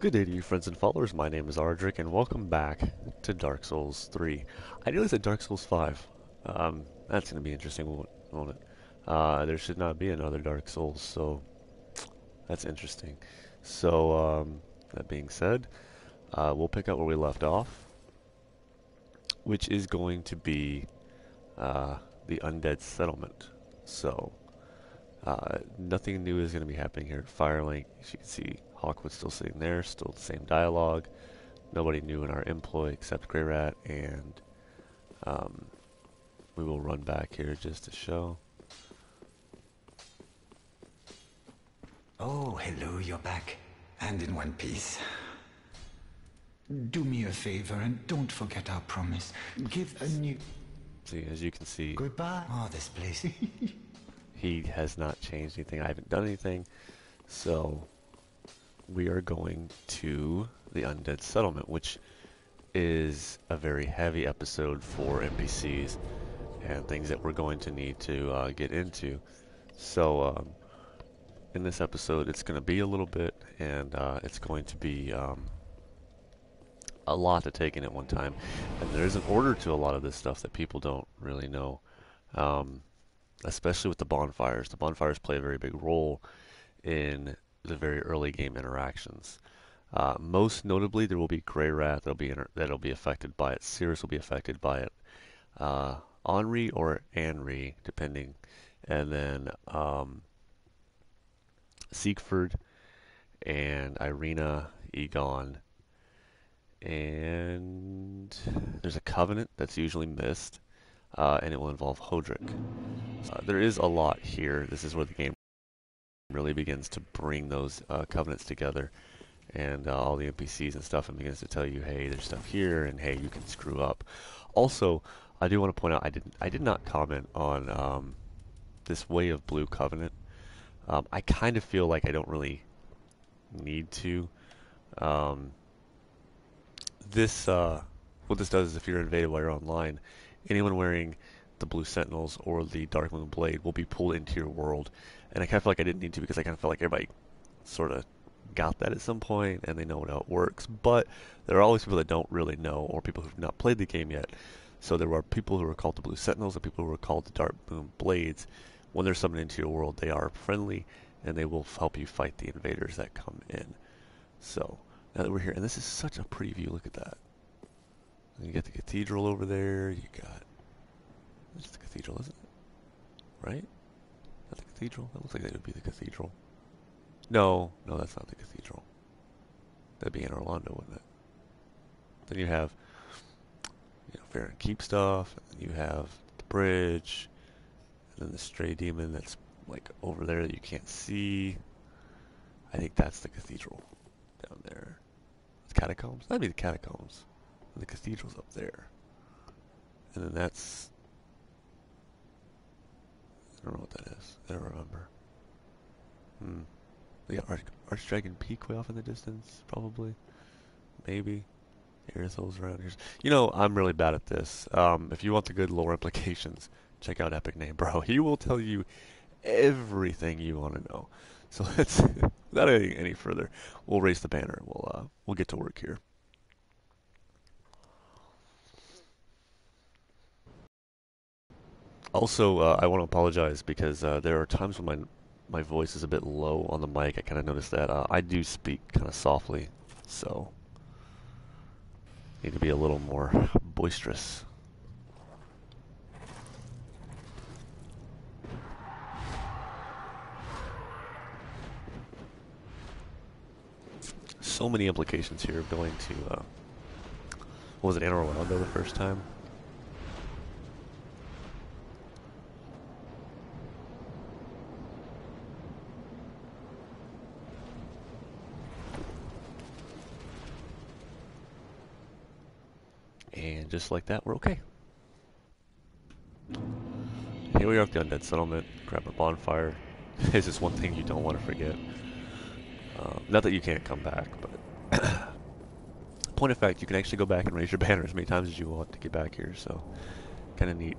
Good day to you friends and followers, my name is Ardrick and welcome back to Dark Souls 3. I nearly said Dark Souls 5. That's going to be interesting, won't it? There should not be another Dark Souls, so that's interesting. So, that being said, we'll pick up where we left off, which is going to be the Undead Settlement. So, nothing new is going to be happening here at Firelink. As you can see, Hawkwood's still sitting there, still the same dialogue. Nobody new in our employ except Greirat, and um, we will run back here just to show. Oh, hello, you're back. And in one piece. Do me a favor and don't forget our promise. Give a new... See, as you can see, Goodbye. Oh, this place. he has not changed anything. I haven't done anything. So, we are going to the Undead Settlement, which is a very heavy episode for NPCs and things that we're going to need to get into. So, in this episode, it's going to be a little bit, and it's going to be a lot to take in at one time. And there's an order to a lot of this stuff that people don't really know, especially with the bonfires. The bonfires play a very big role in the very early game interactions. Most notably, there will be Greirat that'll be affected by it. Cirrus will be affected by it. Henri or Anri, depending, and then Siegfried and Irina, Egon, and there's a covenant that's usually missed, and it will involve Hodrick. There is a lot here. This is where the game really begins to bring those covenants together, and all the NPCs and stuff, and begins to tell you, hey, there's stuff here, and hey, you can screw up. Also, I do want to point out, I did not comment on this Way of Blue covenant. I kind of feel like I don't really need to. What this does is if you're invaded while you're online, anyone wearing the Blue Sentinels or the Dark Moon Blade will be pulled into your world. And I kind of feel like I didn't need to because I kind of felt like everybody sort of got that at some point and they know how it works. But there are always people that don't really know, or people who've not played the game yet. So there are people who are called the Blue Sentinels and people who are called the Dark Moon Blades. When they're summoned into your world, they are friendly and they will help you fight the invaders that come in. So, now that we're here, and this is such a pretty view, look at that. You got the cathedral over there, you got... That's the cathedral, isn't it? Right? Is that the cathedral? That looks like that would be the cathedral. No, that's not the cathedral. That'd be in Orlando, wouldn't it? Then you have, Fair and Keep stuff, and then you have the bridge, and then the stray demon that's like over there that you can't see. I think that's the cathedral down there. It's catacombs? That'd be the catacombs. And the cathedral's up there. And then that's... I don't know what that is. I don't remember. They got Archdragon Peak way off in the distance, probably. Maybe. Aerothel's around here. I'm really bad at this. If you want the good lore implications, check out Epic Name Bro. He will tell you everything you want to know. So let's, without any further, we'll raise the banner and we'll get to work here. Also, I want to apologize because there are times when my voice is a bit low on the mic. I kind of noticed that. I do speak kind of softly, so need to be a little more boisterous. So many implications here of going to, what was it, Anne Orlando the first time? And just like that, we're okay. Here we are at the Undead Settlement. Grab a bonfire. It's just one thing you don't want to forget. Not that you can't come back, but... Point of fact, you can actually go back and raise your banner as many times as you want to get back here, so... Kind of neat.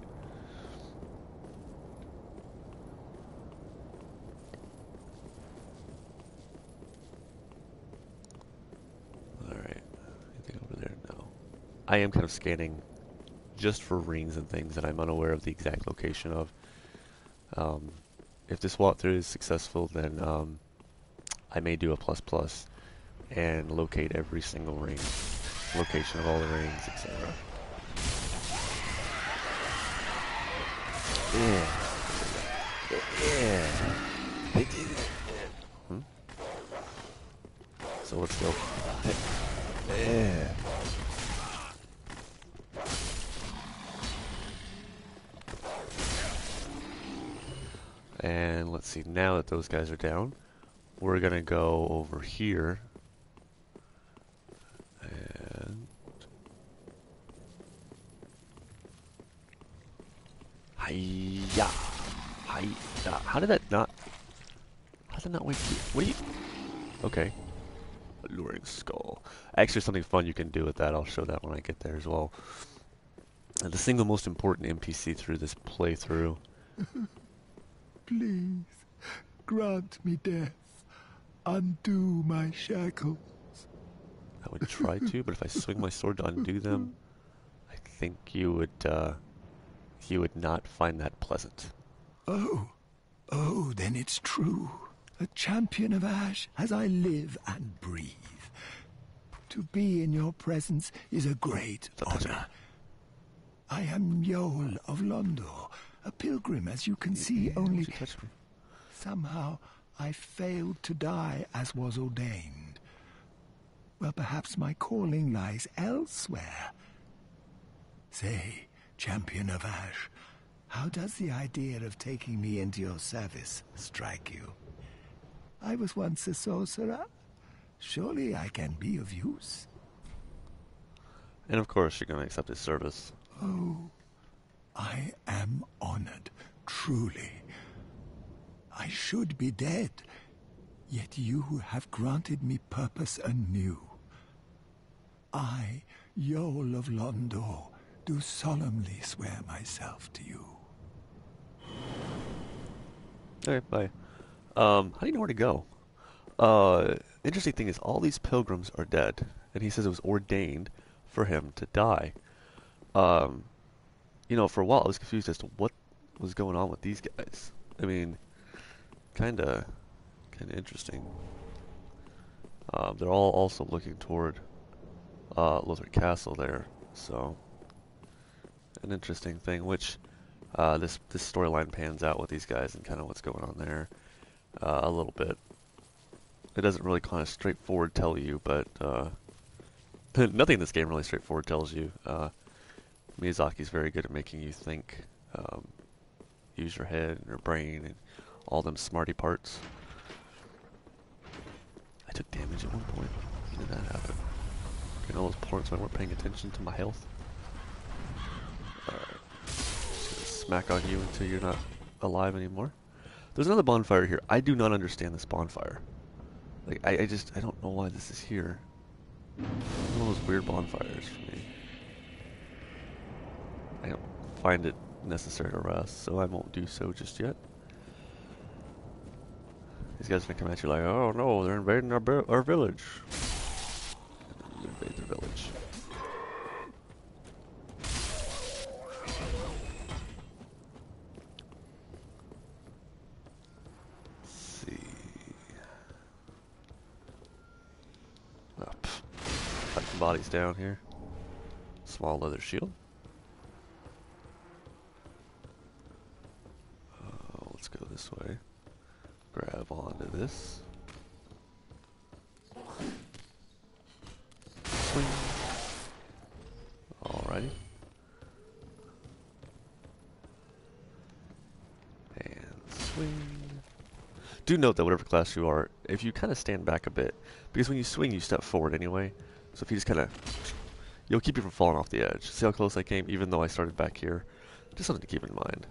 I am kind of scanning just for rings and things that I'm unaware of the exact location of. If this walkthrough is successful, then I may do a plus and locate every single ring, location of all the rings, etc. Yeah. Yeah. They did it. Hmm? So let's go. Yeah. And let's see, now that those guys are down, we're gonna go over here. And hiya. Hiya. How did that not wake you? What are you? Okay. Alluring skull. Actually, there's something fun you can do with that. I'll show that when I get there as well. And the single most important NPC through this playthrough. Please, grant me death. Undo my shackles. I would try to, but if I swing my sword to undo them, I think you would not find that pleasant. Oh, then it's true. A champion of Ash as I live and breathe. To be in your presence is a great honor. I am Yoel of Londor, a pilgrim, as you can see, only somehow I failed to die as was ordained. Well, perhaps my calling lies elsewhere. Say, champion of Ash, how does the idea of taking me into your service strike you? I was once a sorcerer. Surely I can be of use. And of course, you're going to accept his service. Oh, I am honored, truly. I should be dead, yet you have granted me purpose anew. I, Yoel of Londor, do solemnly swear myself to you. Okay, bye. How do you know where to go? Interesting thing is, all these pilgrims are dead, and he says it was ordained for him to die. You know, for a while I was confused as to what was going on with these guys. I mean, kinda interesting. They're all also looking toward Lothar Castle there, so an interesting thing. Which this storyline pans out with these guys and kind of what's going on there a little bit. It doesn't really kind of straightforward tell you, but nothing in this game really straightforward tells you. Miyazaki's very good at making you think, use your head and your brain and all them smarty parts. I took damage at one point. When did that happen? Getting all those points when I weren't paying attention to my health. Alright. Just gonna smack on you until you're not alive anymore. There's another bonfire here. I do not understand this bonfire. Like, I don't know why this is here. It's one of those weird bonfires for me. I don't find it necessary to rest, so I won't do so just yet. These guys are gonna come at you like, oh no, they're invading our village. And then you invade their village. Let's see. Cut some bodies down here. Small leather shield. Let's go this way. Grab onto this. Swing. Alrighty. And swing. Do note that whatever class you are, if you kind of stand back a bit, because when you swing, you step forward anyway. So if you just kind of, you'll keep you from falling off the edge. See how close I came, even though I started back here? Just something to keep in mind.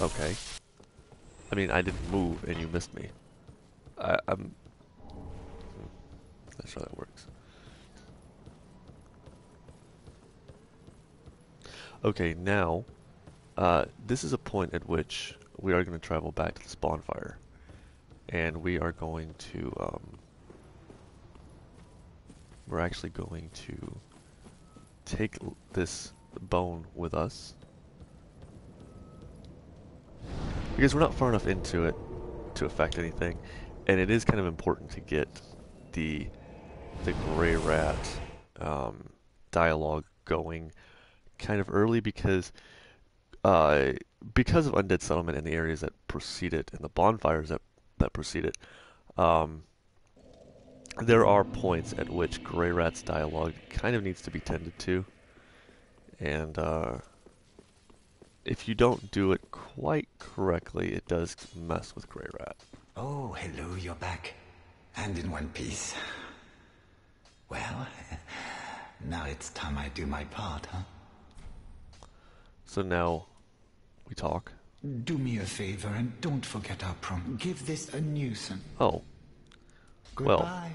Okay. I mean, I didn't move and you missed me. I'm not sure that works. Okay, now, this is a point at which we are going to travel back to this bonfire. And we are going to, we're actually going to take this bone with us. Because we're not far enough into it to affect anything. And it is kind of important to get the Greirat dialogue going kind of early because of Undead Settlement and the areas that precede it and the bonfires that precede it, there are points at which Greirat's dialogue kind of needs to be tended to. And if you don't do it quite correctly, it does mess with Greirat. Oh, hello, you're back. And in one piece. Well, now it's time I do my part, huh? So now we talk. Do me a favor and don't forget our prom. Give this a nuisance. Oh. Goodbye. Well,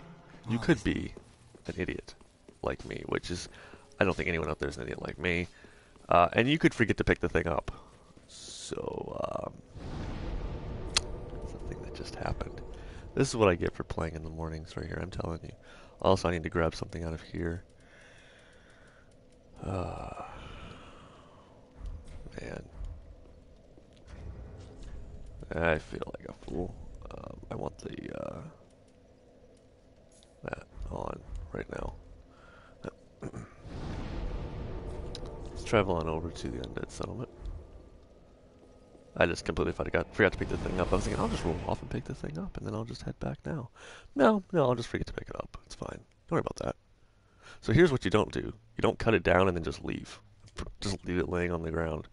you could be an idiot like me, which is, I don't think anyone out there is an idiot like me. And you could forget to pick the thing up. So, that's the thing that just happened. This is what I get for playing in the mornings right here, I'm telling you. Also, I need to grab something out of here. Man. I feel like a fool. I want the, that on right now. Let's travel on over to the Undead Settlement. I just completely forgot to pick the thing up. I was thinking, I'll just roll off and pick the thing up, and then I'll just head back now. No, I'll just forget to pick it up. It's fine. Don't worry about that. So here's what you don't do. You don't cut it down and then just leave. Just leave it laying on the ground.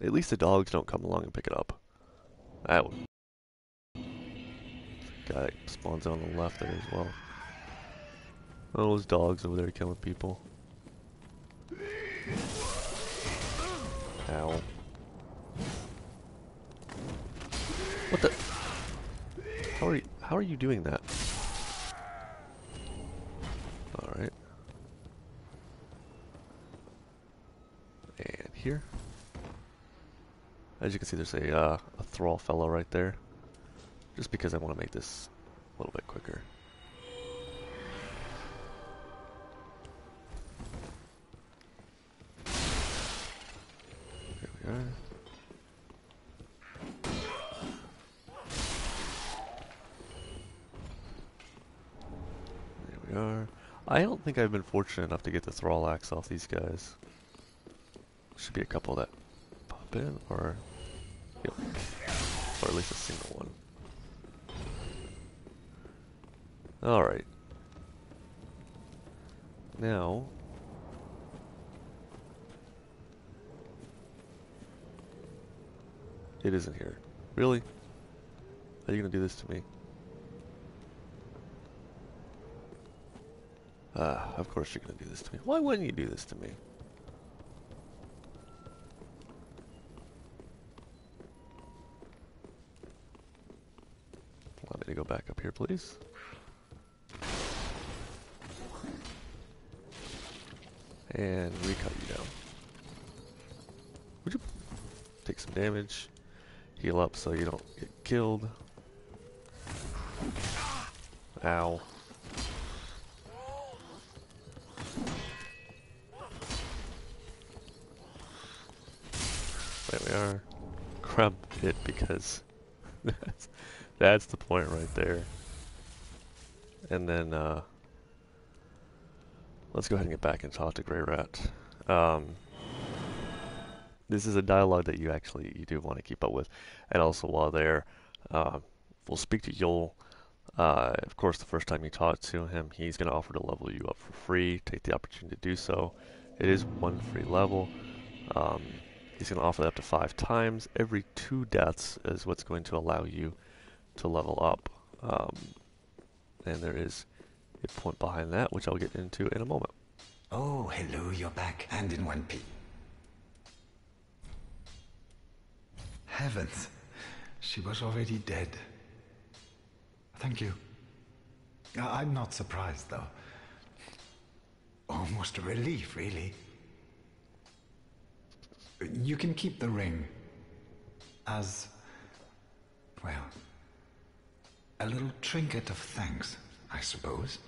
At least the dogs don't come along and pick it up. That one. Guy spawns on the left there as well. Oh, those dogs over there killing people. Ow. What the? How are you doing that? Alright. And here. As you can see, there's a thrall fellow right there. Just because I want to make this a little bit quicker. Here we are. There we are. I don't think I've been fortunate enough to get the thrall axe off these guys. Should be a couple that pop in, or yep, or at least a single one. Alright. Now, it isn't here. Really? Are you gonna do this to me? Of course you're gonna do this to me. Why wouldn't you do this to me? Allow me to go back up here, please. And recut you down. Would you take some damage? Heal up so you don't get killed. Ow. There we are. Grab it because that's the point right there. And then let's go ahead and get back and talk to Greirat. This is a dialogue that you do want to keep up with, and also while there, we'll speak to Yoel. Of course, the first time you talk to him, he's going to offer to level you up for free. Take the opportunity to do so. It is one free level. He's going to offer that up to 5 times. Every 2 deaths is what's going to allow you to level up. And there is a point behind that, which I'll get into in a moment. Oh, hello, you're back, and in one piece. Heavens, she was already dead. Thank you. I'm not surprised, though. Almost a relief, really. You can keep the ring as, well, A little trinket of thanks, I suppose.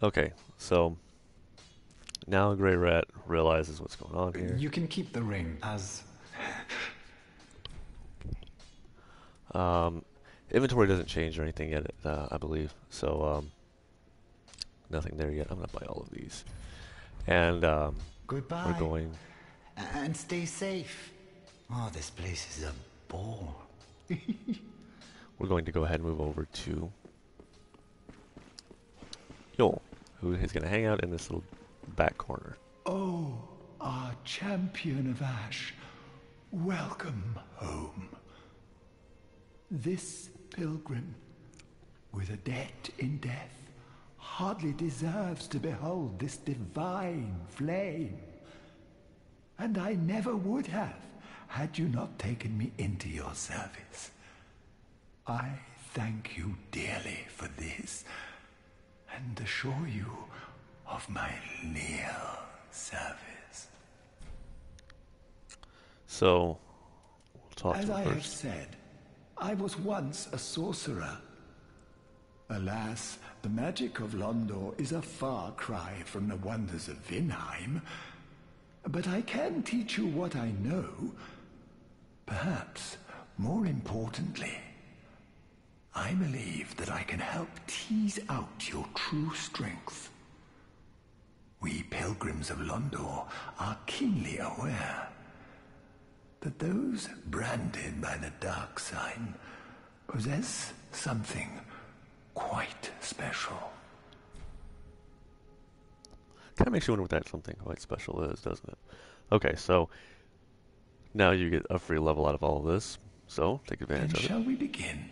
Okay, so now Greirat realizes what's going on here. You can keep the ring as... Inventory doesn't change or anything yet, I believe. So, nothing there yet. I'm going to buy all of these. And Goodbye. we're going... And stay safe. Oh, this place is a bore. We're going to go ahead and move over to Yoel, who is going to hang out in this little back corner. Oh, our champion of Ash, welcome home. This pilgrim, with a debt in death, hardly deserves to behold this divine flame. And I never would have, had you not taken me into your service. I thank you dearly for this, and assure you of my leal service. So, we'll talk As to I him have first. said, I was once a sorcerer. Alas, the magic of Londor is a far cry from the wonders of Vinheim. But I can teach you what I know. Perhaps, more importantly, I believe that I can help tease out your true strength. We pilgrims of Londor are keenly aware that those branded by the dark sign possess something quite special. Kind of makes you wonder what that something quite special is, doesn't it? Okay, so now you get a free level out of all of this. So, take advantage Then of it. shall we begin?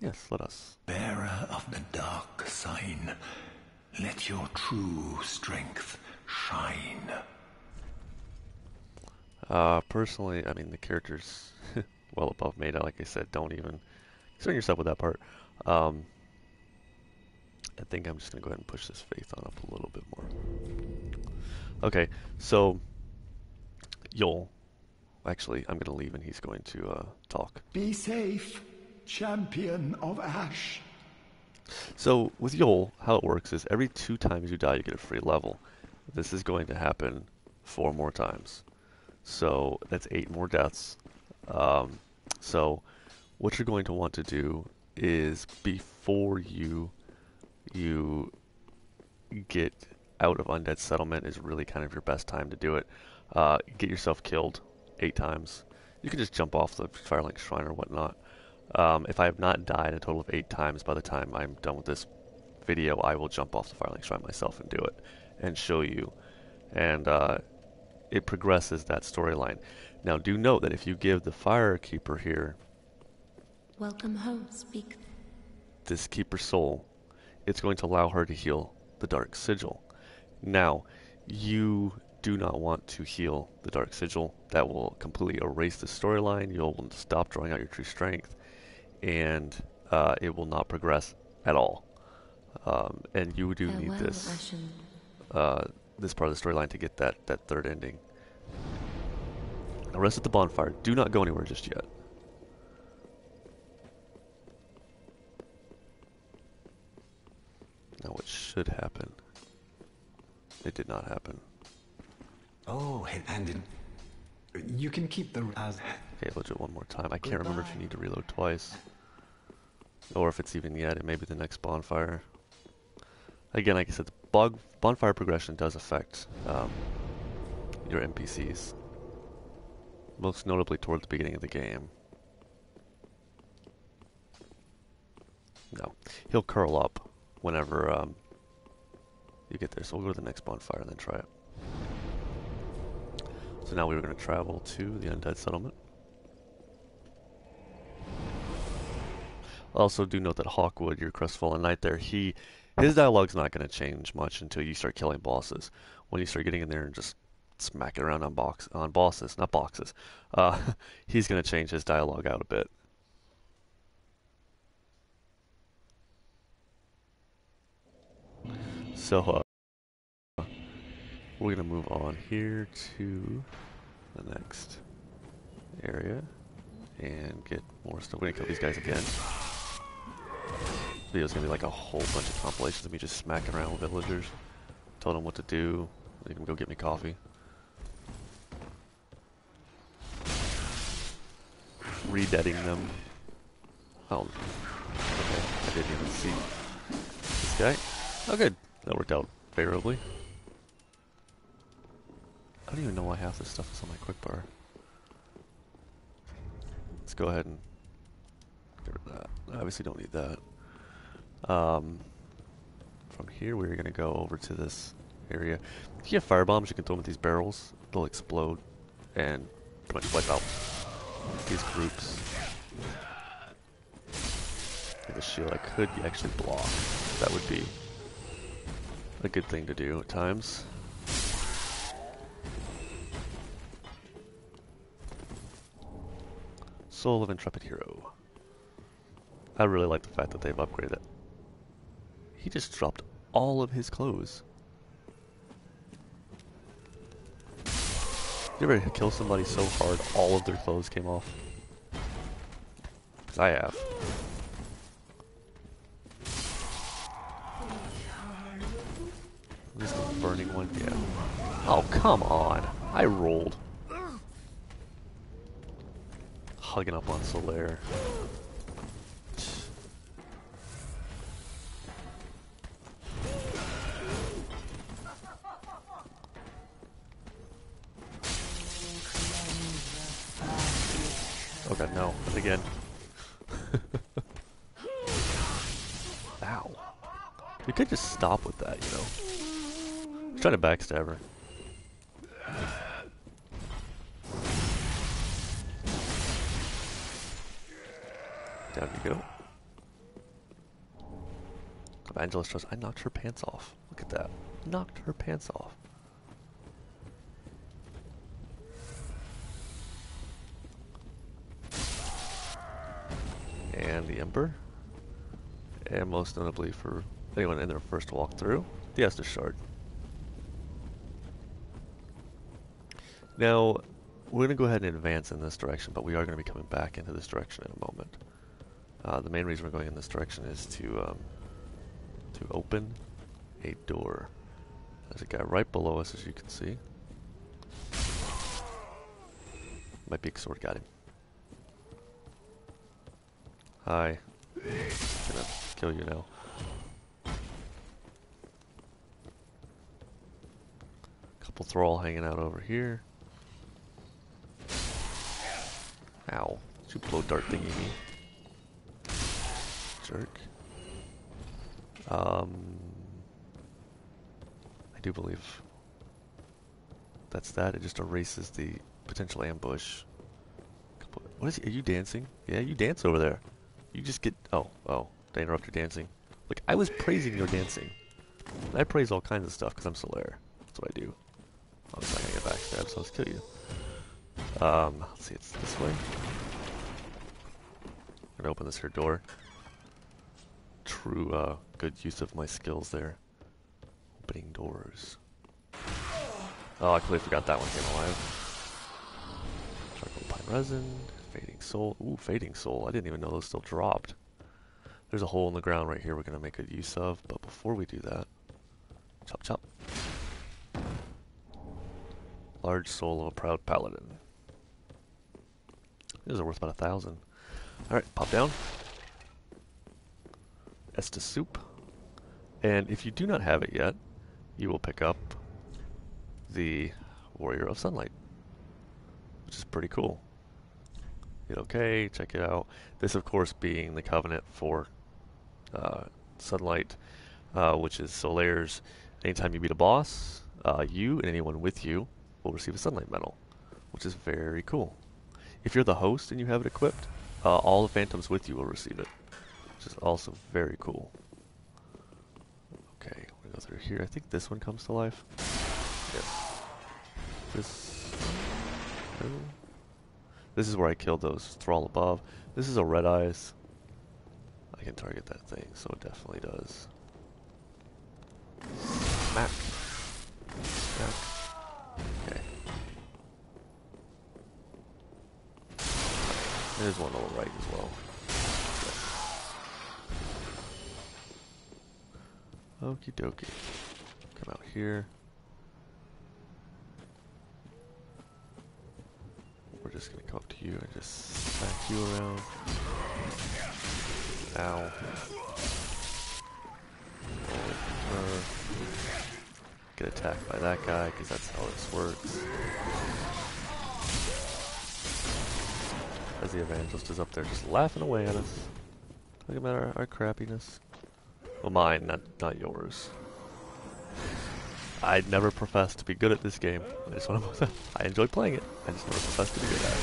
Yes, let us. Bearer of the dark sign, let your true strength shine. Personally, I mean, the character's well above meta. Like I said, don't even concern yourself with that part. I think I'm just going to go ahead and push this faith on up a little bit more. Okay, so Yoel. Actually, I'm going to leave and he's going to talk. Be safe, champion of Ash. So with Yoel, how it works is every 2 times you die, you get a free level. This is going to happen 4 more times. So that's 8 more deaths. So what you're going to want to do is before you get out of Undead Settlement is really kind of your best time to do it. Get yourself killed 8 times. You can just jump off the Firelink Shrine or whatnot. If I have not died a total of 8 times by the time I'm done with this video, I will jump off the Firelink Shrine myself and do it and show you. And it progresses that storyline. Now do note that if you give the Firekeeper here Welcome home, speak. this Keeper Soul, it's going to allow her to heal the Dark Sigil. Now, you do not want to heal the Dark Sigil. That will completely erase the storyline. You'll stop drawing out your true strength, and it will not progress at all. And you do need Farewell, this Ashen. this part of the storyline to get that third ending. Now, rest at the bonfire. Do not go anywhere just yet. Now, what should happen? It did not happen. Oh, and you can keep the as. Okay, let's do it one more time. I can't remember if you need to reload twice. Or if it's even yet. It may be the next bonfire. Again, like I said, the bonfire progression does affect your NPCs. Most notably toward the beginning of the game. No. He'll curl up whenever you get there. So we'll go to the next bonfire and then try it. So now we're going to travel to the Undead Settlement. Also, do note that Hawkwood, your crestfallen knight there, his dialogue's not going to change much until you start killing bosses. When you start getting in there and just smacking around on bosses, not boxes, he's going to change his dialogue out a bit. So, we're going to move on here to the next area. and get more stuff. We're gonna kill these guys again. This video's gonna be like a whole bunch of compilations of me just smacking around with villagers, telling them what to do. They can go get me coffee. Re-deading them. Oh, okay. I didn't even see this guy. Oh, good. That worked out favorably. I don't even know why half this stuff is on my quick bar. Let's go ahead and get rid of that. I obviously don't need that. From here, we're going to go over to this area. If you have fire bombs, you can throw them at these barrels. They'll explode and pretty much wipe out these groups. Like a shield I could actually block. That would be a good thing to do at times. Soul of Intrepid Hero. I really like the fact that they've upgraded it. He just dropped all of his clothes. You ever kill somebody so hard all of their clothes came off? Because I have. This is the burning one? Yeah. Oh, come on. I rolled. Hugging up on Solaire. Oh god, no. Not again. Ow. You could just stop with that, you know. He's trying to backstab her. Down you go. Evangelist Trust. I knocked her pants off. Look at that. Knocked her pants off. And the Ember. And most notably for anyone in their first walkthrough, the Estus Shard. Now, we're going to go ahead and advance in this direction, but we are going to be coming back into this direction in a moment. The main reason we're going in this direction is to open a door. There's a guy right below us, as you can see. My big sword got him. Hi. Gonna kill you now. Couple thrall hanging out over here. Ow. Did you blow dart thingy me? Jerk. I do believe that's that. It just erases the potential ambush. What is he? Are you dancing? Yeah, you dance over there. You just get... Oh, they interrupt your dancing. Like, I was praising your dancing. I praise all kinds of stuff because I'm Solaire. That's what I do. I'm just not going to get backstabbed, so let's kill you. Let's see, it's this way. I'm going to open this here door. True, good use of my skills there. Opening doors. Oh, I completely forgot that one came alive. Charcoal pine resin. Fading soul. Ooh, fading soul. I didn't even know those still dropped. There's a hole in the ground right here we're going to make good use of, but before we do that, chop chop. Large soul of a proud paladin. These are worth about 1,000. Alright, pop down. Estus soup. And if you do not have it yet, you will pick up the Warrior of Sunlight, which is pretty cool. Hit OK, check it out. This, of course, being the covenant for Sunlight, which is Solaire's. Anytime you beat a boss, you and anyone with you will receive a Sunlight medal, which is very cool. If you're the host and you have it equipped, all the phantoms with you will receive it, which is also very cool. Okay, we're going to go through here. I think this one comes to life. Yes. This is where I killed those thrall above. This is a red eyes. I can target that thing, so it definitely does. Smack. Smack. Okay. There's one on the right as well. Okie dokie. Come out here. We're just gonna come up to you and just smack you around. Ow. Get attacked by that guy, because that's how this works. As the evangelist is up there just laughing away at us. Talking about our crappiness. Well, mine, not yours. I'd never professed to be good at this game. I just want to. I enjoy playing it. I just never professed to be good at it.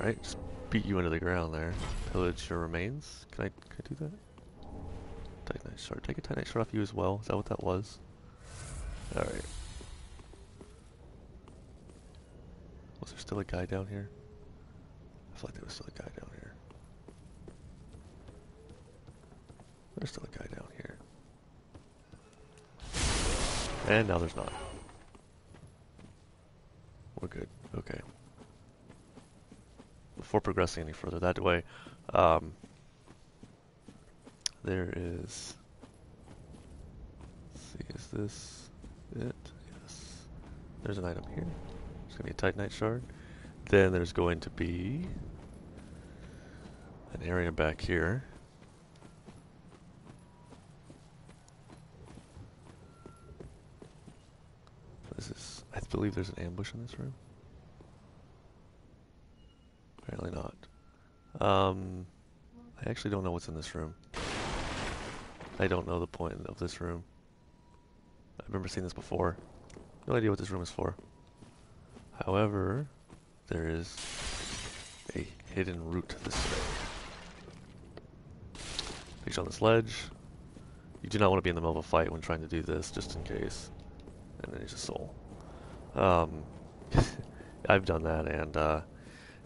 Alright, just beat you into the ground there. Pillage your remains. Can I do that? Titanite shard. Take a Titanite shard off you as well. Is that what that was? Alright. Was there still a guy down here? I feel like there was still a guy down here. There's still a guy down here. And now there's not. We're good. Okay. Before progressing any further that way, there is... Let's see, is this it? Yes. There's an item here. There's going to be a Titanite shard. Then there's going to be an area back here. This is, I believe there's an ambush in this room. Apparently not. I actually don't know what's in this room. I don't know the point of this room. I remember seeing this before. No idea what this room is for. However, there is a hidden route this way. Picture on this ledge. You do not want to be in the middle of a fight when trying to do this, just in case. And then there's a soul. I've done that, and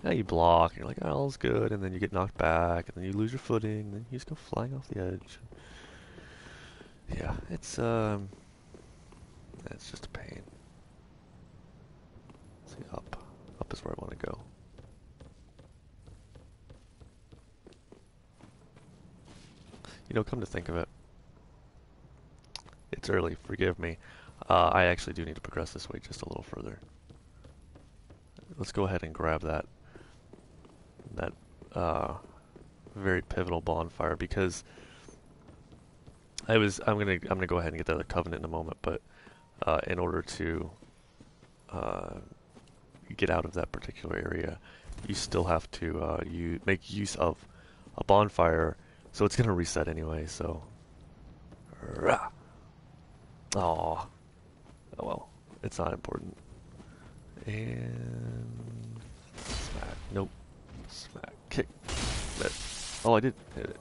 yeah, you block, and you're like, oh, all's good, and then you get knocked back, and then you lose your footing, and then you just go flying off the edge. Yeah, it's just a pain. Let's see, up. Up is where I want to go. You know, come to think of it, it's early, forgive me. I actually do need to progress this way just a little further. Let's go ahead and grab that very pivotal bonfire, because I'm gonna go ahead and get the other covenant in a moment, but in order to get out of that particular area, you still have to make use of a bonfire, so it's gonna reset anyway. So, oh well, it's not important. And smack, nope, smack, kick. Oh, I did hit it.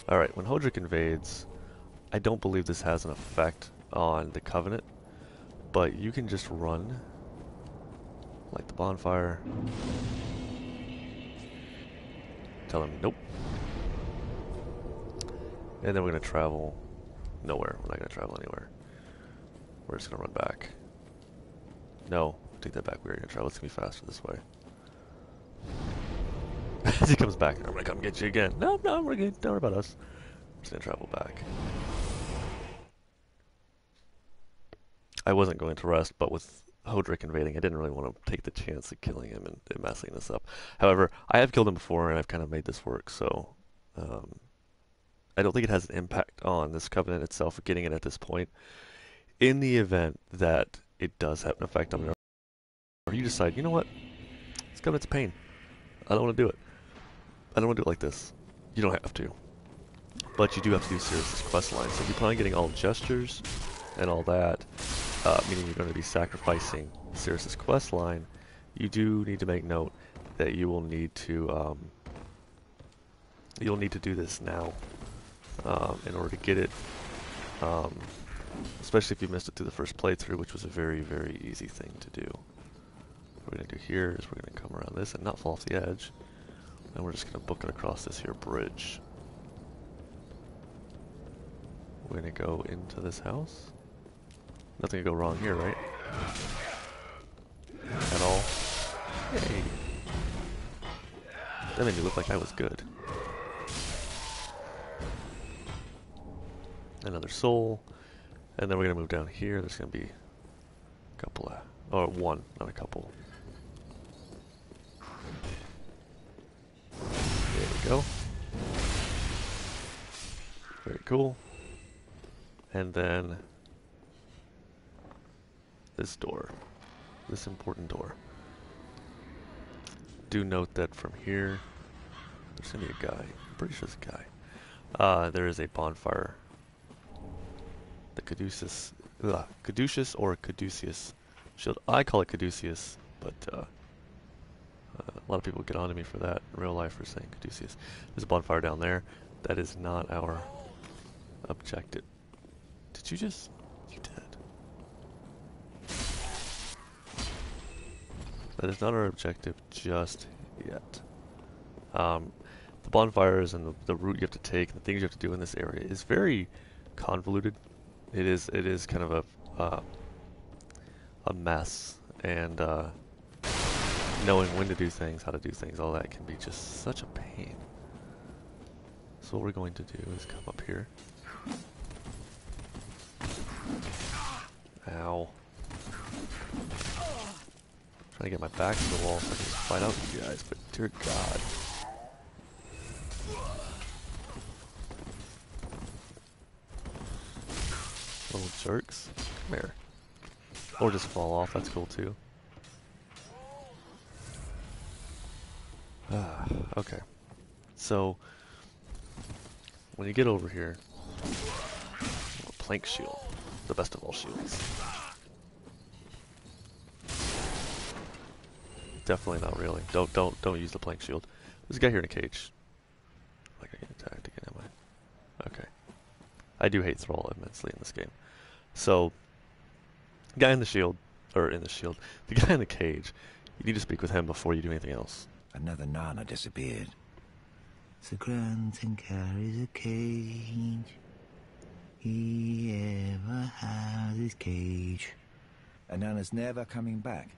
Alright, when Hodrick invades, I don't believe this has an effect on the Covenant, but you can just run, light the bonfire, tell him nope, and then we're going to travel nowhere. We're not going to travel anywhere. We're just going to run back. No, take that back. We're going to travel. It's going to be faster this way. As he comes back, I'm going to come get you again. No, we're good. Don't worry about us. I'm just going to travel back. I wasn't going to rest, but with Hodrick invading, I didn't really want to take the chance of killing him and messing this up. However, I have killed him before, and I've kind of made this work, so I don't think it has an impact on this Covenant itself, getting it at this point. In the event that it does have an effect on it, or you decide, you know what, this Covenant's a pain. I don't want to do it. I don't want to do it like this. You don't have to. But you do have to do Sirius's Questlines. So if you plan on getting all gestures and all that, meaning you're going to be sacrificing Sirius's Questline, you do need to make note that you will need to do this now in order to get it. Especially if you missed it through the first playthrough, which was a very, very easy thing to do. What we're going to do here is we're going to come around this and not fall off the edge. And we're just going to book it across this here bridge. We're going to go into this house. Nothing could go wrong here, right? At all. Hey. That made me look like I was good. Another soul. And then we're gonna move down here. There's gonna be a couple of, or one, not a couple. There we go. Very cool. And then this door. This important door. Do note that from here, there's gonna be a guy. I'm pretty sure it's a guy. There is a bonfire. The Caduceus or Caduceus shield. I call it Caduceus, but a lot of people get on to me for that in real life for saying Caduceus. There's a bonfire down there. That is not our objective. Did you just? You did. That is not our objective just yet. The bonfires and the route you have to take, and the things you have to do in this area is very convoluted. It is kind of a mess, and knowing when to do things, how to do things, all that can be just such a pain. So what we're going to do is come up here. Ow. Trying to get my back to the wall so I can just fight out with you guys, but dear God. Little jerks. Come here. Or just fall off, that's cool too. Okay. So, when you get over here, a plank shield. The best of all shields. Definitely not really. Don't use the plank shield. There's a guy here in a cage. Like I get attacked again, am I? Okay. I do hate Thrall immensely in this game. So, guy in the shield, the guy in the cage, you need to speak with him before you do anything else. Another Nana disappeared. The Grunton carries a cage. He ever has his cage. And Nana's never coming back.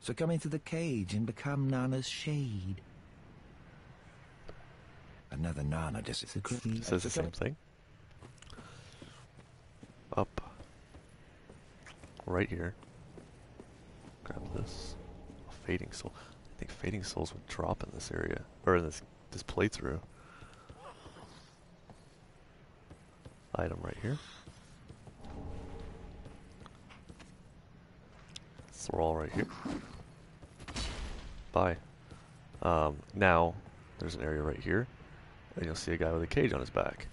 So come into the cage and become Nana's shade. Another Nana disappeared. Says the same thing. Up. Right here. Grab this. A fading soul. I think fading souls would drop in this area. Or in this playthrough. Item right here. Thrall right here. Bye. Now, there's an area right here. And you'll see a guy with a cage on his back.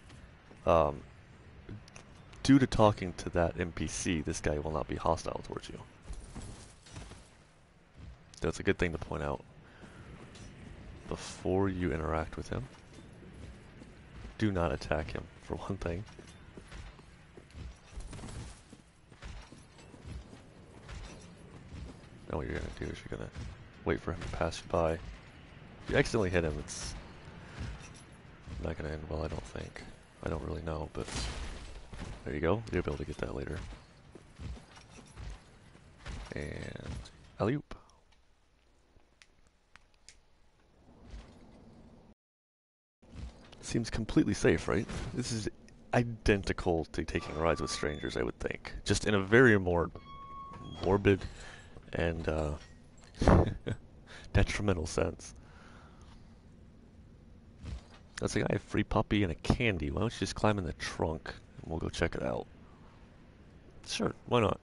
Due to talking to that NPC, this guy will not be hostile towards you. That's a good thing to point out. Before you interact with him, do not attack him, for one thing. Now what you're going to do is you're going to wait for him to pass you by. If you accidentally hit him, it's not going to end well, I don't think. I don't really know, but there you go. You'll be able to get that later. And alley-oop. Seems completely safe, right? This is identical to taking rides with strangers, I would think. Just in a very more morbid and detrimental sense. That's a guy, a free puppy and a candy. Why don't you just climb in the trunk and we'll go check it out? Sure, why not?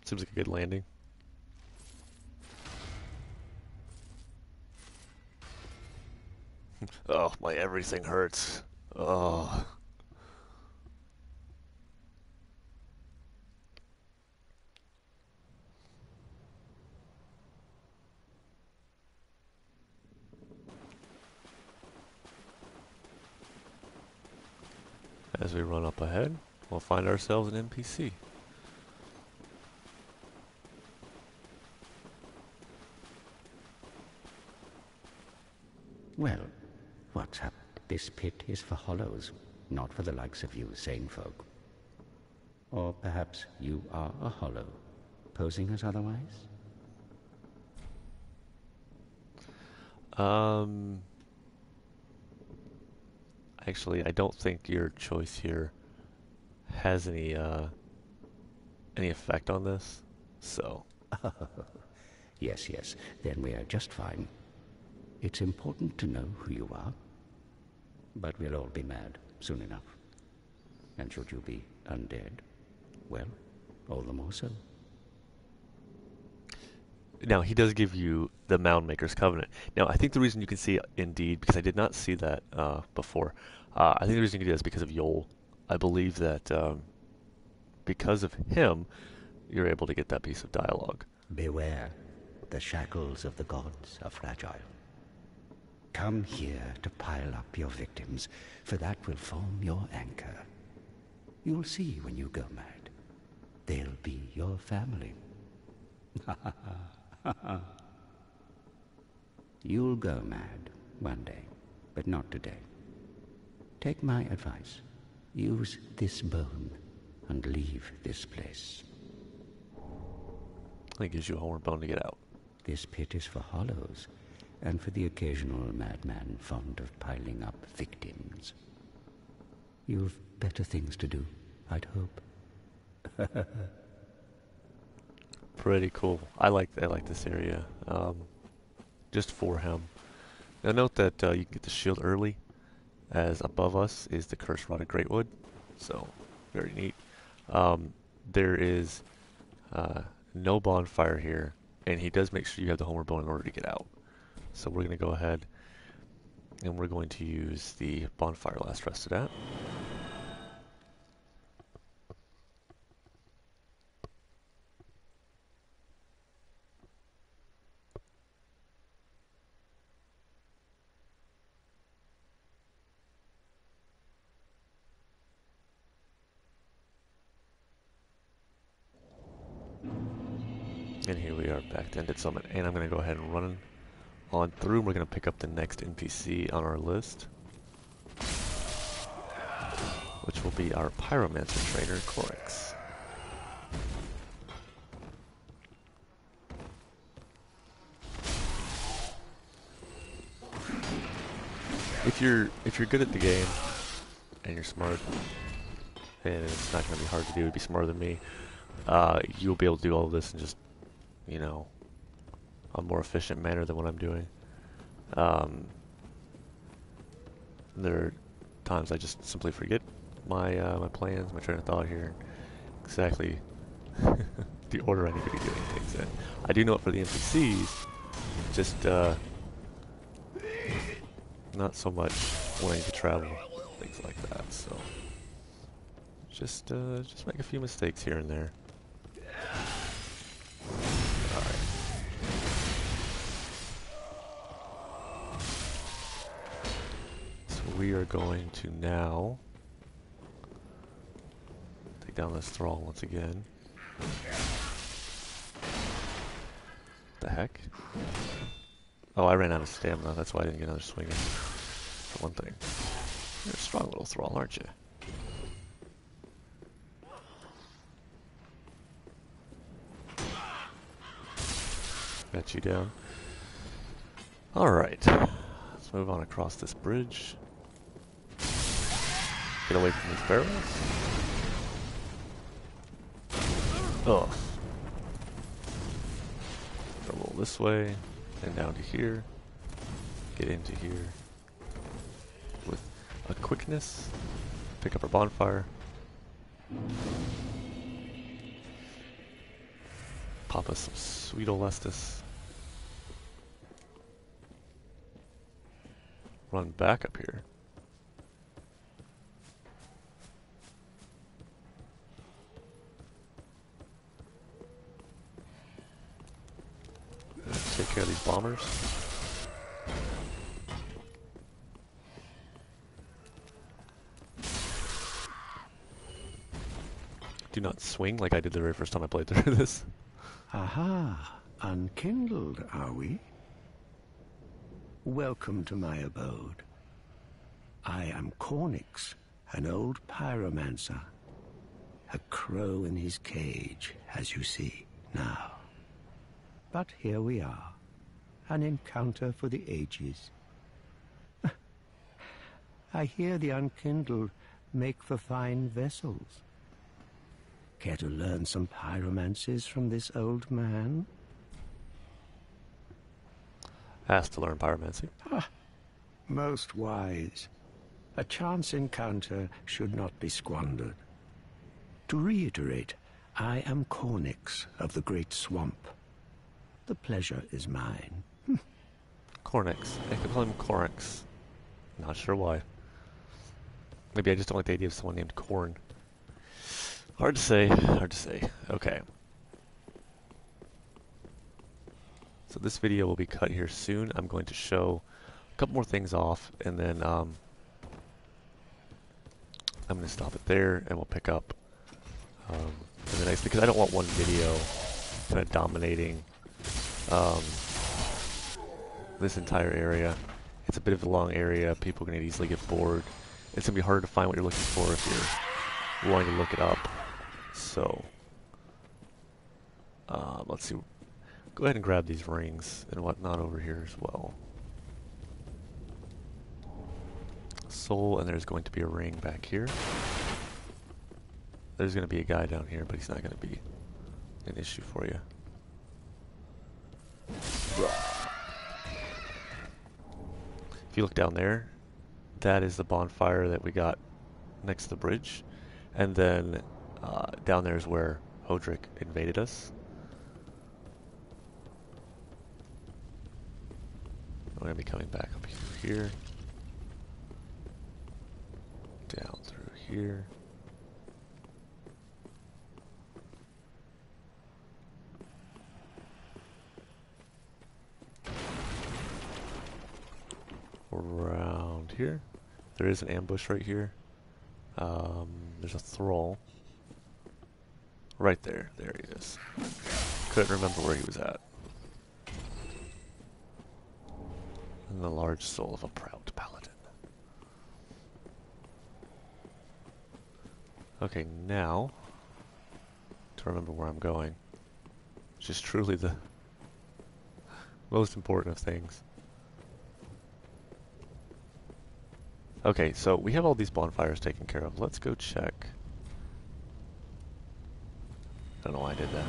Seems like a good landing. Oh, my everything hurts. Oh. As we run up ahead, we'll find ourselves an NPC. Well, what's up? This pit is for hollows, not for the likes of you sane folk. Or perhaps you are a hollow, posing as otherwise? Actually, I don't think your choice here has any effect on this, so... Yes, yes, then we are just fine. It's important to know who you are, but we'll all be mad soon enough. And should you be undead, well, all the more so. Now, he does give you the Mound-Makers Covenant. Now, I think the reason you can see Indeed, because I did not see that before, I think the reason you can do that is because of Yoel. I believe that because of him, you're able to get that piece of dialogue. Beware, the shackles of the gods are fragile. Come here to pile up your victims, for that will form your anchor. You'll see when you go mad. They'll be your family. You'll go mad one day, but not today. Take my advice. Use this bone and leave this place. It gives you a homeward bone to get out. This pit is for hollows, and for the occasional madman fond of piling up victims. You've better things to do, I'd hope. Pretty cool. I like this area. Just for him. Now note that you can get the shield early, as above us is the Cursed Rod of Greatwood, so very neat. There is no bonfire here, and he does make sure you have the homeward bone in order to get out. So we're going to go ahead and we're going to use the bonfire last rested at. And here we are back to Undead Settlement, and I'm going to go ahead and run on through. We're going to pick up the next NPC on our list, which will be our Pyromancer trainer, Cornyx. If you're good at the game and you're smart, and it's not going to be hard to do, be smarter than me, you'll be able to do all of this in just, you know, a more efficient manner than what I'm doing. There are times I just simply forget my my plans, my train of thought here, exactly the order I need to be doing things in. I do know it for the NPCs, just not so much when I need to travel, things like that. So just make a few mistakes here and there. Alright. So we are going to now take down this thrall once again. The heck? Oh, I ran out of stamina. That's why I didn't get another swing in. For one thing. You're a strong little thrall, aren't you? Got you down. Alright. Let's move on across this bridge. Get away from these barrels. Oh. Roll this way. And down to here. Get into here. With a quickness. Pick up our bonfire. Pop us some sweet Olestus. Run back up here. Take care of these bombers. Do not swing like I did the very first time I played through this. Aha, unkindled, are we? Welcome to my abode. I am Cornyx, an old pyromancer. A crow in his cage, as you see now. But here we are, an encounter for the ages. I hear the unkindled make for fine vessels. Care to learn some pyromancies from this old man? Asked to learn pyromancy. Most wise. A chance encounter should not be squandered. To reiterate, I am Cornyx of the Great Swamp. The pleasure is mine. Cornyx. I could call him Cornyx. Not sure why. Maybe I just don't like the idea of someone named Corn. Hard to say. Hard to say. Okay. So this video will be cut here soon. I'm going to show a couple more things off, and then I'm going to stop it there, and we'll pick up in the next, because I don't want one video kind of dominating this entire area. It's a bit of a long area. People are going to easily get bored. It's going to be harder to find what you're looking for if you're wanting to look it up. So, let's see. Go ahead and grab these rings and whatnot over here as well. Soul, and there's going to be a ring back here. There's going to be a guy down here, but he's not going to be an issue for you. If you look down there, that is the bonfire that we got next to the bridge. And then down there is where Hodrick invaded us. We're going to be coming back up here. Down through here. Around here. There is an ambush right here. There's a thrall. Right there. There he is. Couldn't remember where he was at. And the large soul of a proud paladin. Okay, now, to remember where I'm going, which is truly the most important of things. Okay, so we have all these bonfires taken care of. Let's go check. I don't know why I did that.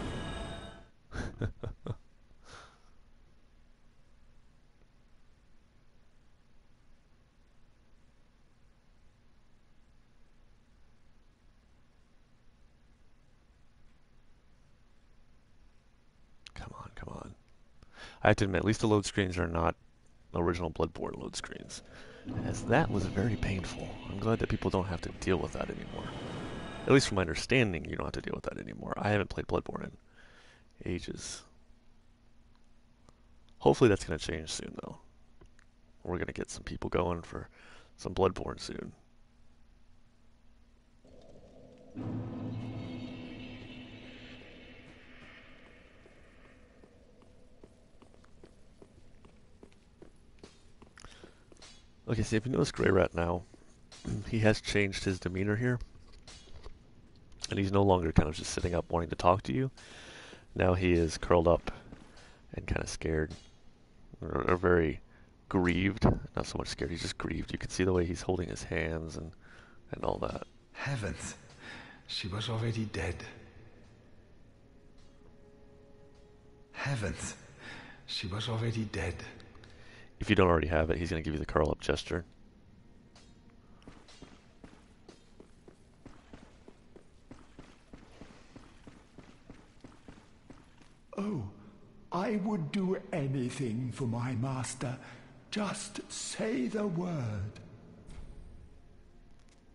Come on. I have to admit, at least the load screens are not original Bloodborne load screens, as that was very painful. I'm glad that people don't have to deal with that anymore. At least from my understanding, you don't have to deal with that anymore. I haven't played Bloodborne in ages. Hopefully that's going to change soon, though. We're going to get some people going for some Bloodborne soon. Okay, so if you notice Greirat now, he has changed his demeanor here. And he's no longer kind of just sitting up wanting to talk to you. Now he is curled up and kind of scared. Or very grieved. Not so much scared, he's just grieved. You can see the way he's holding his hands and all that. Heavens, she was already dead. Heavens, she was already dead. If you don't already have it, he's going to give you the curl up gesture. Oh, I would do anything for my master. Just say the word.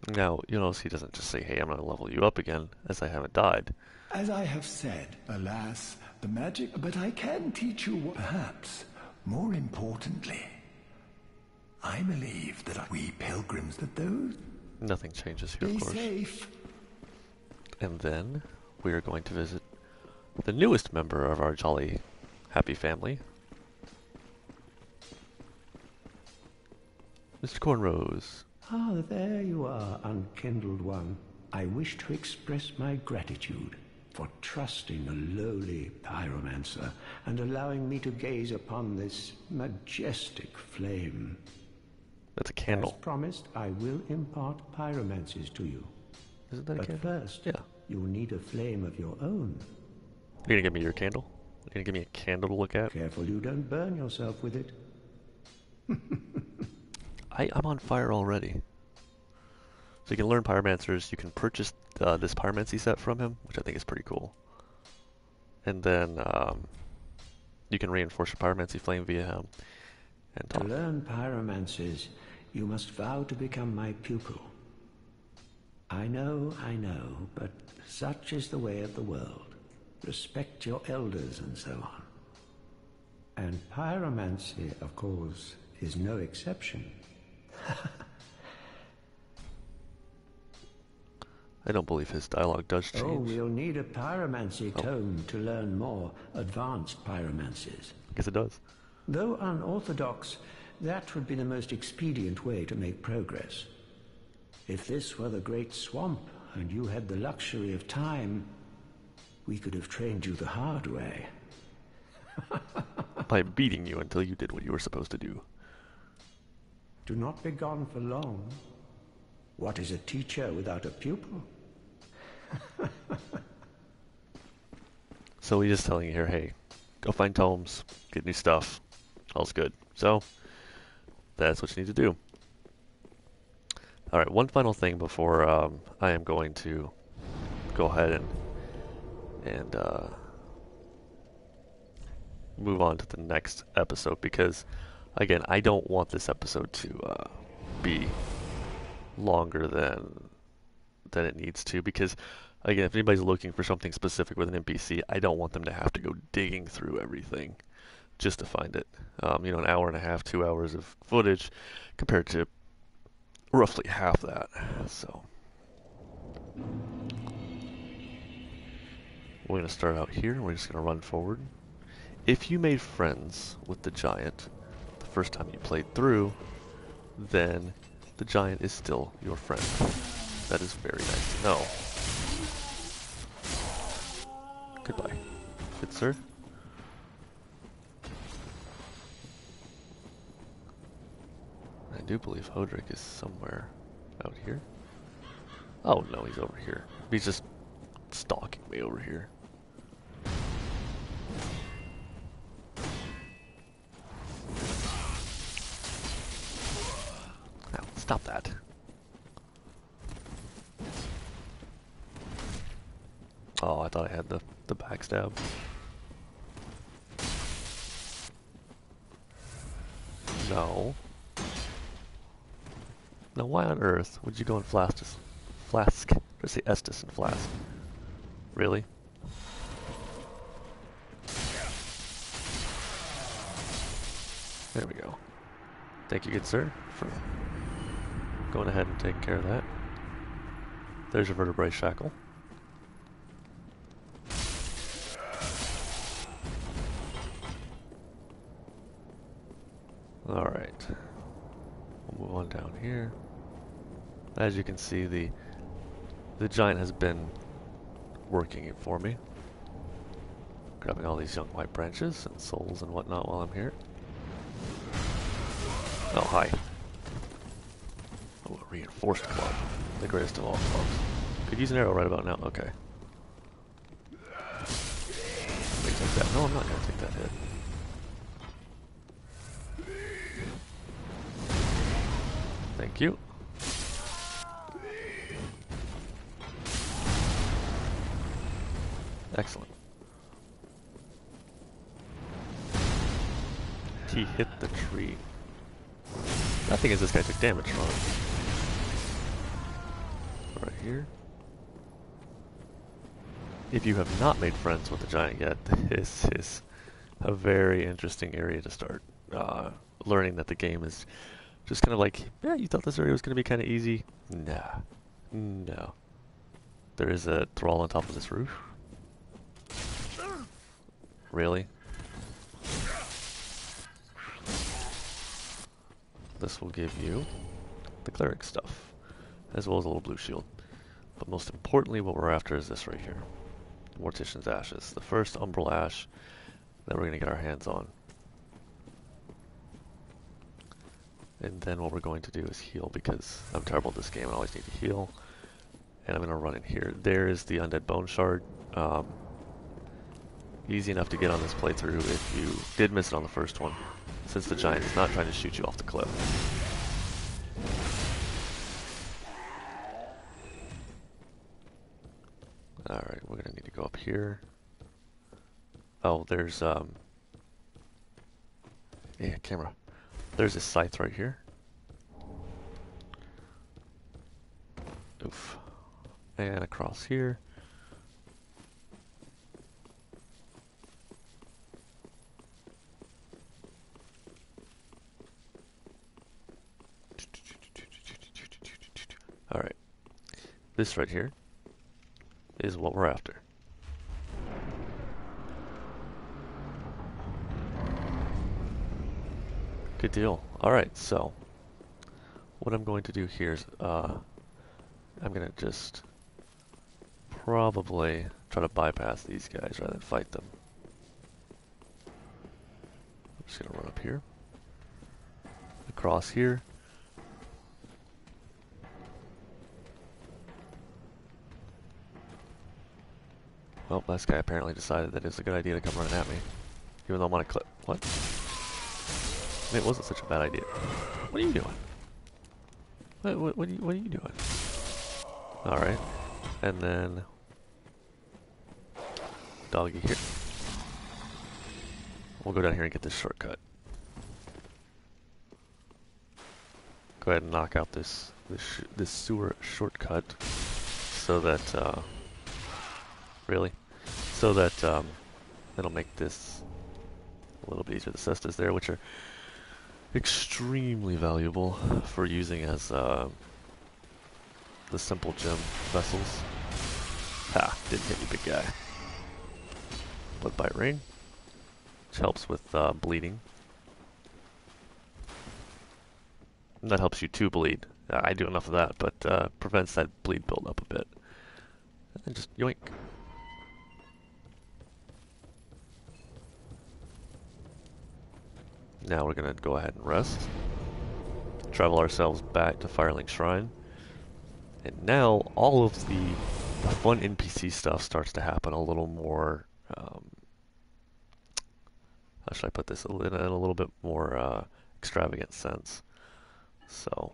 Now, you notice he doesn't just say, hey, I'm going to level you up again, as I haven't died. As I have said, alas, the magic, but I can teach you what, perhaps, more importantly, I believe that we pilgrims, that those... Nothing changes here, be of course. Safe. And then we are going to visit the newest member of our jolly happy family. Mr. Cornrose. Ah, there you are, unkindled one. I wish to express my gratitude for trusting a lowly pyromancer and allowing me to gaze upon this majestic flame. That's a candle. As promised, I will impart pyromancies to you. Isn't that a But candle? first, Yeah. you'll need a flame of your own. You're gonna give me your candle? You're gonna give me a candle to look at? Careful you don't burn yourself with it. I'm on fire already. So you can learn pyromancers. You can purchase this pyromancy set from him, which I think is pretty cool. And then you can reinforce your pyromancy flame via him. And To learn pyromancies, you must vow to become my pupil. I know, but such is the way of the world. Respect your elders and so on. And pyromancy, of course, is no exception. I don't believe his dialogue does change. Oh, we'll need a pyromancy tome to learn more advanced pyromancies. I guess it does. Though unorthodox, that would be the most expedient way to make progress. If this were the Great Swamp, and you had the luxury of time, we could have trained you the hard way. By beating you until you did what you were supposed to do. Do not be gone for long. What is a teacher without a pupil? So he's just telling you here, hey, go find tomes, get new stuff, all's good. So, that's what you need to do. Alright, one final thing before I am going to go ahead and move on to the next episode, because, again, I don't want this episode to be longer than it needs to, because, again, if anybody's looking for something specific with an NPC, I don't want them to have to go digging through everything just to find it. You know, an hour and a half, 2 hours of footage compared to roughly half that. So we're going to start out here, and we're just going to run forward. If you made friends with the giant the first time you played through, then the giant is still your friend. That is very nice to know. Goodbye. Good sir. I do believe Hodrick is somewhere out here. Oh no, he's over here. He's just stalking me over here. Now, stop that. Oh, I thought I had the backstab. No. Now, why on earth would you go in Flask? Just say Estus and Flask. Really? There we go. Thank you, good sir, for going ahead and taking care of that. There's your vertebrae shackle. Alright. We'll move on down here. As you can see, the giant has been working it for me. Grabbing all these young white branches and souls and whatnot while I'm here. Oh, hi. Oh, a reinforced club. The greatest of all clubs. Could use an arrow right about now. Okay. Let me take that. No, I'm not going to take that hit. Thank you. Excellent. He hit the tree. The thing is, this guy took damage from it. Right here. If you have not made friends with the giant yet, this is a very interesting area to start. Learning that the game is just kind of like, yeah, you thought this area was going to be kind of easy? Nah. No. There is a thrall on top of this roof. Really? this will give you the cleric stuff, as well as a little blue shield. But most importantly, what we're after is this right here. Mortician's Ashes. The first Umbral Ash that we're going to get our hands on. And then what we're going to do is heal, because I'm terrible at this game and I always need to heal. And I'm going to run in here. There is the Undead Bone Shard. Easy enough to get on this playthrough if you did miss it on the first one, since the giant is not trying to shoot you off the cliff. Alright, we're going to need to go up here. Oh, there's, yeah, camera. There's a scythe right here. Oof. And across here. Alright. This right here is what we're after. Good deal. Alright, so what I'm going to do here is I'm going to just probably try to bypass these guys rather than fight them. I'm just going to run up here, across here. Well, this guy apparently decided that it's a good idea to come running at me, even though I'm on a clip. What? I mean, it wasn't such a bad idea. What are you doing? What are you doing? Alright. And then doggy here. We'll go down here and get this shortcut. Go ahead and knock out this sewer shortcut so that really? So that it'll make this a little bit easier. The cestas there, which are extremely valuable for using as the simple gem vessels. Ha! Didn't hit you, big guy. Blood Bite Ring, which helps with bleeding. And that helps you to bleed. I do enough of that, but prevents that bleed buildup a bit. And just yoink. Now we're going to go ahead and rest. Travel ourselves back to Firelink Shrine. And now all of the fun NPC stuff starts to happen a little more, how should I put this, in a little bit more extravagant sense. So,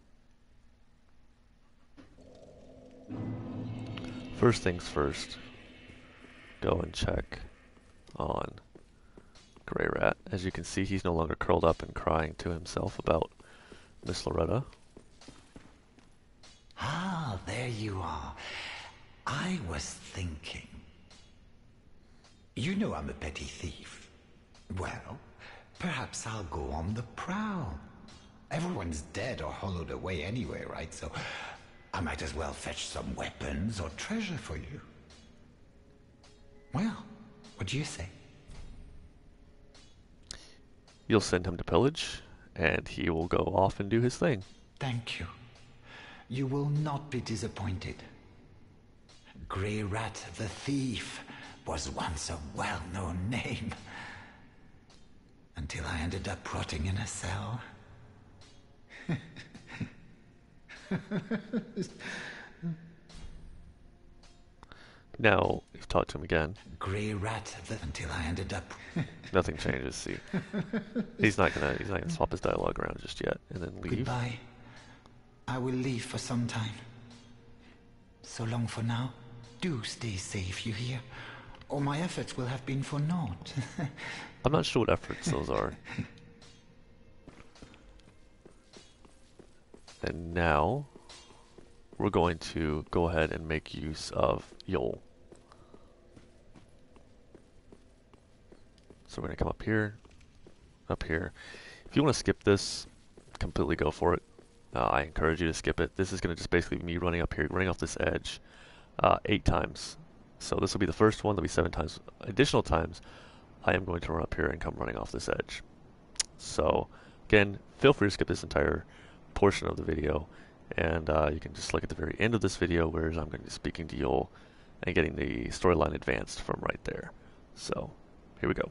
first things first, go and check on Greirat. As you can see, he's no longer curled up and crying to himself about Miss Loretta. Ah, there you are. I was thinking. You know I'm a petty thief. Well, perhaps I'll go on the prowl. Everyone's dead or hollowed away anyway, right? So I might as well fetch some weapons or treasure for you. Well, what do you say? You'll send him to pillage, and he will go off and do his thing. Thank you. You will not be disappointed. Greirat the Thief was once a well-known name. Until I ended up rotting in a cell. Now, you've talked to him again. Greirat until I ended up. Nothing changes, see. He's not gonna swap his dialogue around just yet, and then leave. Goodbye. I will leave for some time. So long for now. Do stay safe, you hear? Or my efforts will have been for naught. I'm not sure what efforts those are. And now, we're going to go ahead and make use of Yoel. So we're going to come up here. If you want to skip this, completely go for it. I encourage you to skip it. This is going to just basically be me running up here, running off this edge 8 times. So this will be the first one. There'll be 7 times. Additional times, I am going to run up here and come running off this edge. So, again, feel free to skip this entire portion of the video, and you can just look at the very end of this video, where I'm going to be speaking to Yoel and getting the storyline advanced from right there. So, here we go.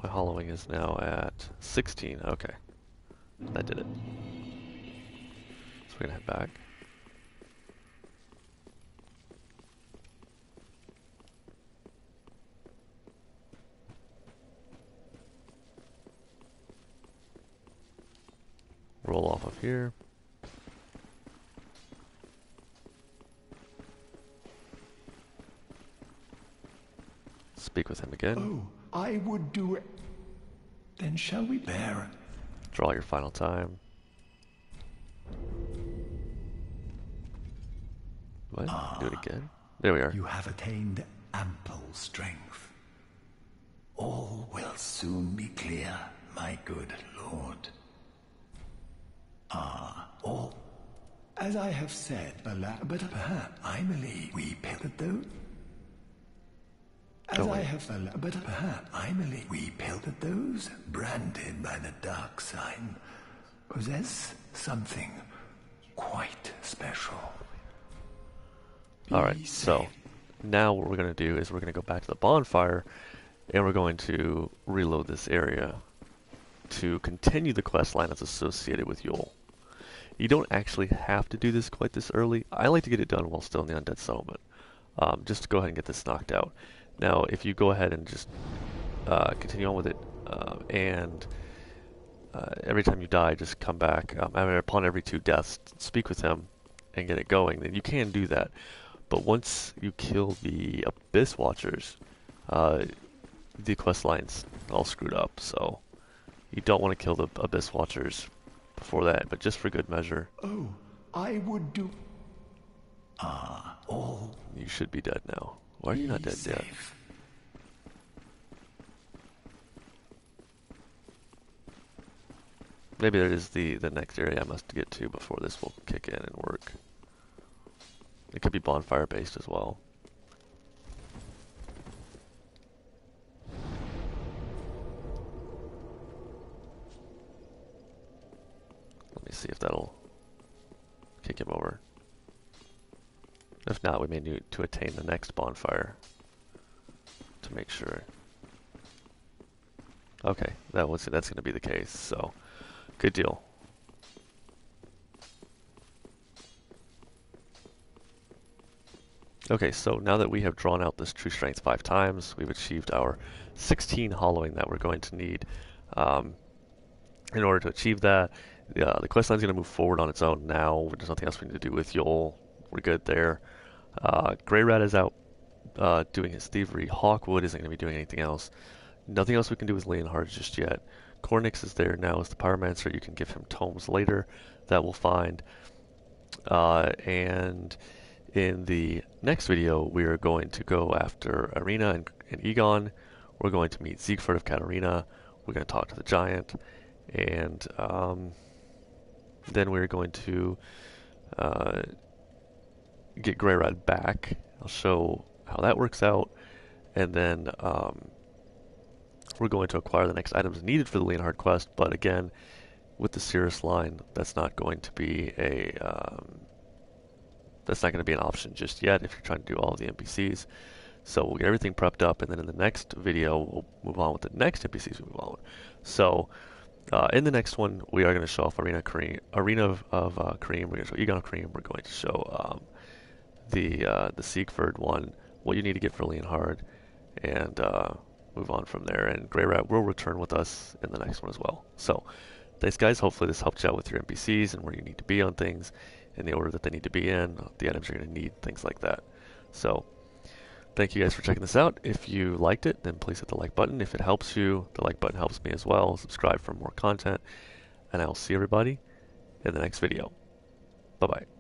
My hollowing is now at 16. Okay. That did it. So we're going to head back. Roll off of here. Speak with him again. Oh, I would do it. Then shall we bear? Draw your final time. What? Do it again? There we are. You have attained ample strength. All will soon be clear, my good lord. All. As I have said, but perhaps I believe we pilfered those. We pilfered those branded by the dark side possess something quite special. Alright, so now what we're going to do is we're going to go back to the bonfire, and we're going to reload this area to continue the quest line that's associated with Yoel. You don't actually have to do this quite this early. I like to get it done while still in the Undead Settlement, just to go ahead and get this knocked out. Now, if you go ahead and just continue on with it, and every time you die, just come back. Upon every 2 deaths, speak with him and get it going, then you can do that. But once you kill the Abyss Watchers, the quest line's all screwed up. So you don't want to kill the Abyss Watchers before that, but just for good measure. Oh, I would do. All. You should be dead now. Why are you not dead yet? Maybe there is the next area I must get to before this will kick in and work. It could be bonfire based as well. Let me see if that'll kick him over. If not, we may need to attain the next bonfire to make sure. Okay, that's going to be the case, so good deal. Okay, so now that we have drawn out this true strength 5 times, we've achieved our 16 hollowing that we're going to need. In order to achieve that, the quest line is going to move forward on its own now. There's nothing else we need to do with Yoel. We're good there. Greirat is out doing his thievery. Hawkwood isn't going to be doing anything else. Nothing else we can do with Leonhard just yet. Cornyx is there now as the Pyromancer. You can give him tomes later that we'll find. And in the next video, we are going to go after Arena and Egon. We're going to meet Siegfried of Katarina. We're going to talk to the giant. And then we're going to get Greirat back. I'll show how that works out. And then we're going to acquire the next items needed for the Leonhard quest. But again, with the Cirrus line, that's not going to be an option just yet if you're trying to do all of the NPCs. So we'll get everything prepped up, and then in the next video, we'll move on with the next NPCs we move on with. So in the next one, we are going to show off Arena of Cream. We're going to show Egon of Cream. We're going to show the Siegfried one, what you need to get for Leonhard, and move on from there. And Greirat will return with us in the next one as well. So thanks, guys. Hopefully this helped you out with your NPCs and where you need to be on things, in the order that they need to be in, the items you're going to need, things like that. So thank you guys for checking this out. If you liked it, then please hit the like button. If it helps you, the like button helps me as well. Subscribe for more content, and I'll see everybody in the next video. Bye-bye.